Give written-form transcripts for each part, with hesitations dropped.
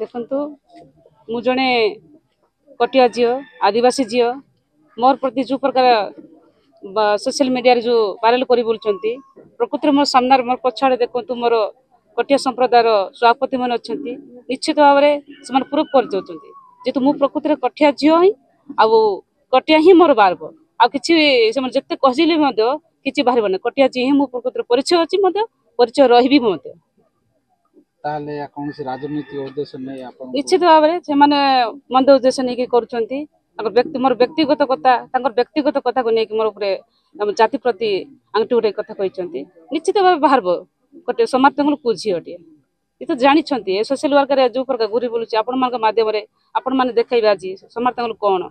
देखु मु जड़े कटिया झील आदिवासी झील मोर प्रति जो प्रकार सोशल मीडिया जो वायरल कर बोलुंट प्रकृति मोर सामने मोर पछाड़े देखु मोर कटिया संप्रदायर सभापति मैंने अच्छा निश्चित भाव में प्रूफ कर जेहेतु मु प्रकृति कटिया झील ही आउ कटिया ही मोर बारब आ कि जिते कहले कि बाहर कटिया झी ही मो प्रकृति परिचय अच्छी परिचय रही निश्चित भाव से मंद उद्देश्य नहीं कर मोर व्यक्तिगत कथा को लेकिन मोर जाति प्रति आंटी गोटे कथा कहते निश्चित भाव बाहर गोटे समाज को झीटे ये तो जानते सोशल वर्कर जो प्रकार घूरी बुलूँ आपण मध्यम आपण मैंने देखा आज समाज कौन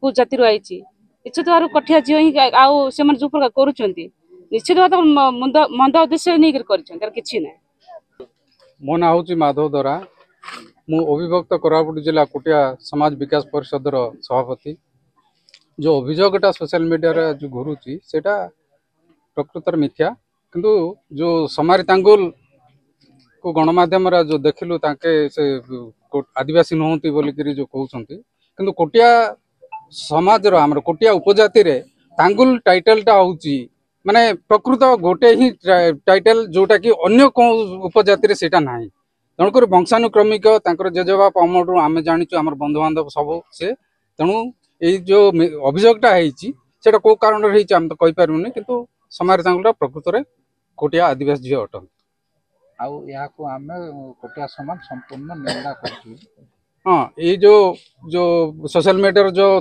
कौ जाति आई निश्चित भाव कटिया झील ही आउ से जो प्रकार करुँच निश्चित भाव मंद उद्देश्य नहीं कर कि ना। मो ना हूँ माधव दरा मु अविभक्त कोरापुट जिला कुटिया समाज विकास परिषद सभापति जो अभियोगटा सोशल मीडिया जो घुरुची सेटा प्रकृतर मिथ्या किंतु जो समारी तांगुल को गणमाध्यम जो देखिलु ताके से आदिवासी नुहति बोलिकी जो कहते किंतु कोटिया समाज आमर कोटिया उपजाति रे तांगुल टाइटलटा होची माने प्रकृत गोटे ही टाइटल जोटा कि अन्य कौन उपजाति सेटा ना तेणुक वंशानुक्रमिक जेजेबाप अमर आम जाचु आम बंधु बांधव सब से तेणु ये जो अभियोगटा होटा कौ कारण आम तो कहीपरूनी कि समाज तांगुल प्रकृत में कोटिया आदिवासी झील अटन कोटिया समाज संपूर्ण निंदा कर हाँ ये जो सोशल मीडिया जो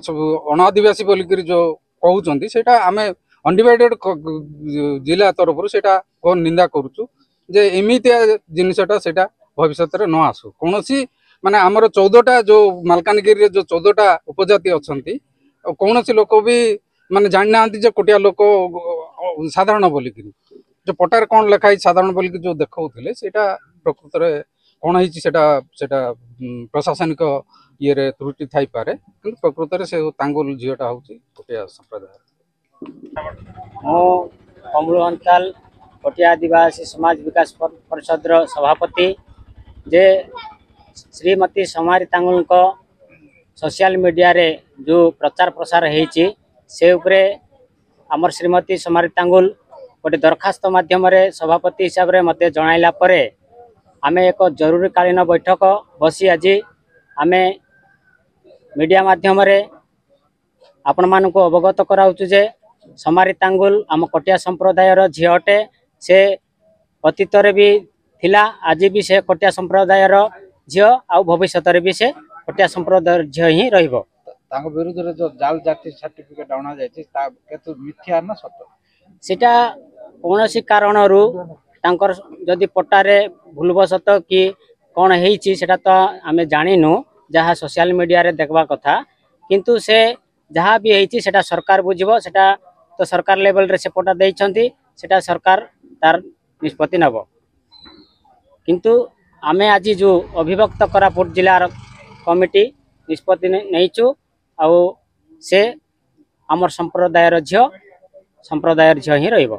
अनादिवासी बोलिक जो कहते सेटा आम अनडिवाइडेड जिला तरफ से निंदा करुचु जे एमितिया जिनसटा सेटा भविष्य न आसु कौन सी माने आमर 14टा जो मालकानगिरी जो 14टा उपजाति अच्छा कौन सी लोक भी माने जानी ना जे कोटिया लोक साधारण बोलिक जो पटार कौन लिखाई साधारण बोलिक जो देखते सेटा प्रकृत में कौन होटा प्रशासनिक ये त्रुटि थी पारे कि प्रकृत में से तांगुल झीलटा हूँ कोटिया संप्रदाय मो कमलू अंताल कोटिया आदिवासी समाज विकास परिषद सभापति जे श्रीमती समारी तांगुल को सोशल मीडिया रे जो प्रचार प्रसार होती से उपरे आमर श्रीमती समारी तांगुल गोटे दरखास्त माध्यम सभापति हिसाब से मत जनइला आमे एक जरूरीकालीन बैठक बसी आज आम मीडिया माध्यम आपण मानक अवगत कराउछु जे समारी तांगुल आम कटिया संप्रदायर झीटे से अतीत भी थिला आज भी से कटिया संप्रदायर झी आ भविष्य भी से कटिया संप्रदायर झी ही रहिबो विरुद्ध रे जो जाल जाति सर्टिफिकेट आना जायछि ता केतु मिथ्या ना सत्य सेटा कोनोसी कारणरू तांकर जदि पट्टारे भूलवशत कि कौन होती सेटा तो आम जानिनु जहाँ सोशल मीडिया रे देखबा कथा किंतु से जहाँ भी होती सेटा सरकार बुझिबो सेटा तो सरकार लेवल रे से पट्टा देइछंती सेटा सरकार तार निष्पत्ति नब किंतु आमे आज जो अभिभक्त कोरापुट जिलार कमिटी निष्पत्ति नहींचु आउ से आमर संप्रदायर झी ही रहिबो।